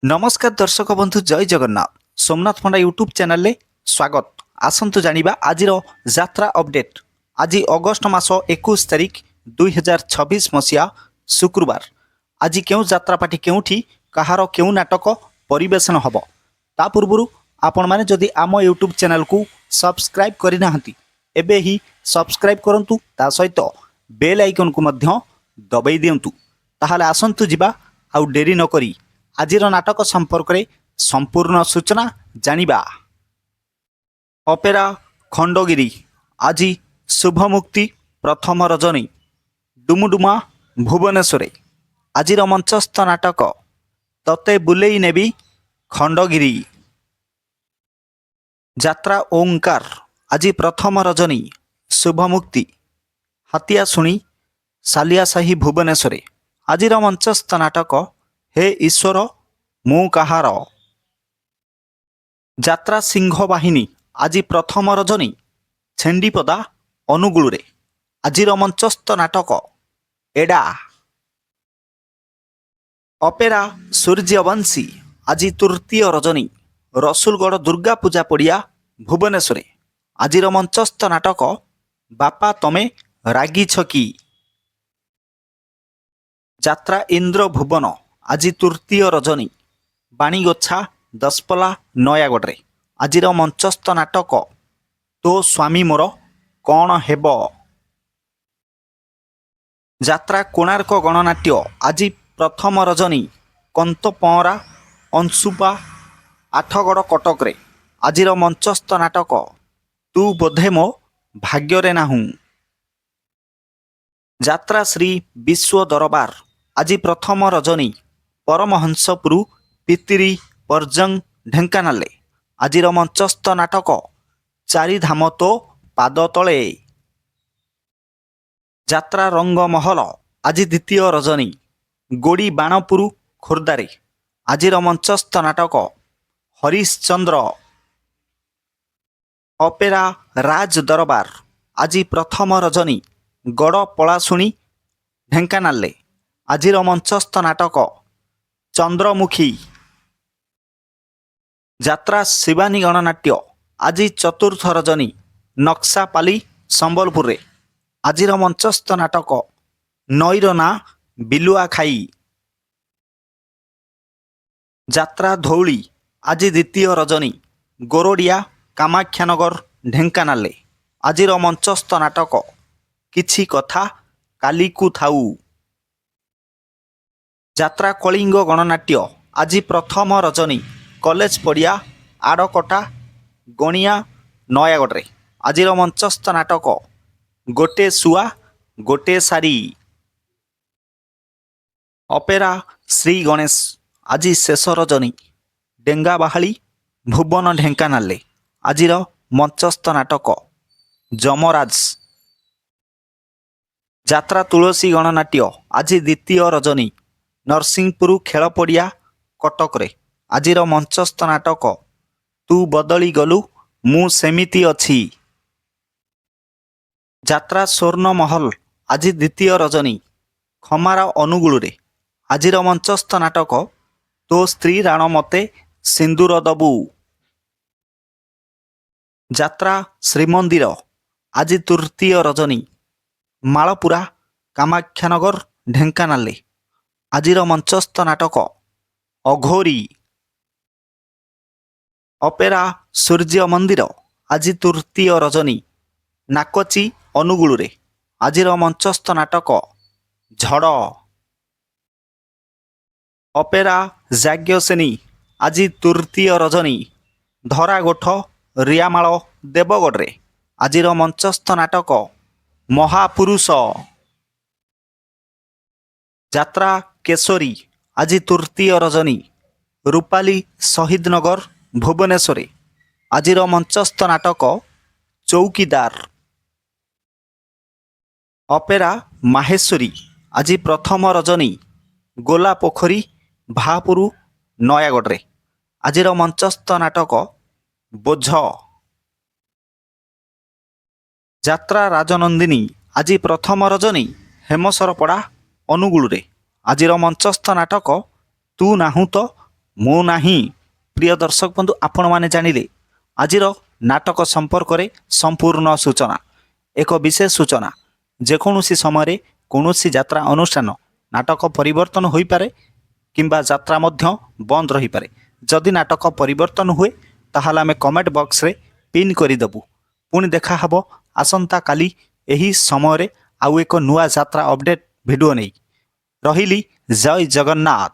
नमस्कार दर्शक बंधु जय जगन्नाथ सोमनाथ पंडा यूट्यूब चैनल स्वागत। आसतु जानिबा आजिर यात्रा अपडेट। आज अगस्ट मास 21 तारिख 2026 मसीहा शुक्रवार। आज क्यों यात्रा पार्टी केउठी कहार क्यों नाटक परिवेशन हब ता पूर्व आपण माने जदि आम यूट्यूब चैनल को सब्सक्राइब करि नाहंती एबे ही सब्सक्राइब करंतु ता सहित बेल आइकन को मध्य दबाई दियंतु। ताहाले आसंतु जिबा आउ डेरी न करी आजिर नाटक संपर्क में संपूर्ण सूचना जानिबा। अपेरा खंडगिरी आज शुभमुक्ति प्रथम रजनी डुमुडुमा भुवनेश्वर। आजिर मंचस्थ नाटक तते बुलेई नेबी खंडगिरी। यात्रा ओंकार आज प्रथम रजनी शुभमुक्ति हातिया शुणी सालियासाही भुवनेश्वर। आजिर मंचस्थ नाटक हे ईश्वर मु कहार। यात्रा सिंह बाहिनी आज प्रथम रजनी छेंडीपदा अनुगुल। आजिर मंचस्थ नाटक एडा। अपेरा सूर्यवंशी आज तृतीय रजनी रसुलगढ़ दुर्गा पूजा पड़िया भुवनेश्वर। आजिर मंचस्थ नाटक बापा तमे रागी छकी। यात्रा इंद्र भुवन आज तृतीय रजनी बाणीगोछा दसपला नयागढ़। आजिर मंचस्थ नाटक तो स्वामी मोर कौन हेब। यात्रा कोणार्क गणनाट्य आज प्रथम रजनी कंतपरा अंशुपा आठगड़ कटक। आजिर मंचस्थ नाटक तू बोधे मो भाग्यरे नाहू। यात्रा श्री विश्व दरबार आज प्रथम रजनी परमहंसपुर पितिरी परजंग ढेंकानाल। आजिर मंचस्थ नाटक चारिधाम तो पाद तले। यात्रा रंगमहल आज द्वितीय रजनी गोड़ी बाणपुर खोर्धारे। आजिर मंचस्थ नाटक हरिश्चंद्र। अपेरा राज दरबार आज प्रथम रजनी गड़ पलाशुणी ढेंकानाल। आजिर मंचस्थ नाटक चंद्रमुखी। यात्रा शिवानी गणनाट्य आज चतुर्थ रजनी नक्सापाली संबलपुर। आजिर मंचस्थ नाटक नईर ना बिलुआ खाई। यात्रा धौली आज द्वितीय रजनी गोरडिया कामाख्यानगर ढेंकानाल। आजिर मंचस्थ नाटक किछि कथा कालीकु थाऊ। यात्रा कलिंग गणनाट्य आज प्रथम रजनी कॉलेज पड़िया आड़कटा गणिया नयागढ़। आजिर मंचस्थ नाटक गोटे सुआ गोटे सारी। अपेरा श्री गणेश आज शेष रजनी डेंगा बाहाली भुवन ढेंकानाल। आजिर मंचस्थ नाटक जमराज। यात्रा तुलसी गणनाट्य आज द्वितीय रजनी नरसिंहपुर खेलपड़िया कटक। आजिर मंचस्थ नाटक तू बदली गलु मु सेमिति अछि। यात्रा स्वर्ण महल आज द्वितीय रजनी खमारा अनुगुल। आजिर मंचस्थ नाटक तो स्त्री राण मते सिंदूर दबु। यात्रा श्रीमंदिर आज तृतीय रजनी मालपुरा कामाख्यानगर ढेंकानाल। आजिर मंचस्थ नाटक अघोरी। अपेरा सूर्य मंदिर आज तृतीय रजनी नाकची अनुगुल। आजिर मंचस्थ नाटक झड़। अपेरा जाग्यसेनी आज तृतीय रजनी धरागोठ रियामाल देवगढ़। आजिर मंचस्थ नाटक महापुरुष। यात्रा केशरी आज तृतीय रजनी रूपाली शहीदनगर भुवनेश्वर। आजिर मंचस्थ नाटक चौकीदार। अपेरा माहेश्वरी आज प्रथम रजनी गोला पोखरी भापुर नयागढ़। आजिर मंचस्थ नाटक बोझ। यात्रा राजनंदिनी आज प्रथम रजनी हेमसरपड़ा अनुगुल। आजिर मंचस्थ नाटक तू नाहू तो ମୁଁ ନାହିଁ। ପ୍ରିୟ ଦର୍ଶକ ବନ୍ଧୁ, ଆପଣମାନେ ଜାଣିଲେ ଆଜିର ନାଟକ ସମ୍ପର୍କରେ ସମ୍ପୂର୍ଣ୍ଣ ସୂଚନା। ଏକ ବିଶେଷ ସୂଚନା, ଯେକୌଣସି ସମୟରେ କୌଣସି ଯାତ୍ରା ଅନୁଷ୍ଠାନ ନାଟକ ପରିବର୍ତ୍ତନ ହୋଇପାରେ କିମ୍ବା ଯାତ୍ରା ମଧ୍ୟ ବନ୍ଦ ରହିପାରେ। ଯଦି ନାଟକ ପରିବର୍ତ୍ତନ ହୁଏ ତାହେଲେ ଆମେ କମେଣ୍ଟ ବକ୍ସରେ ପିନ୍ କରିଦେବୁ। ପୁଣି ଦେଖାହେବ ଆସନ୍ତାକାଲି ଏହି ସମୟରେ ଆଉ ଏକ ନୂଆ ଯାତ୍ରା ଅପଡେଟ୍ ଭିଡ଼ିଓ ନେଇ। ରହିଲି, ଜୟ ଜଗନ୍ନାଥ।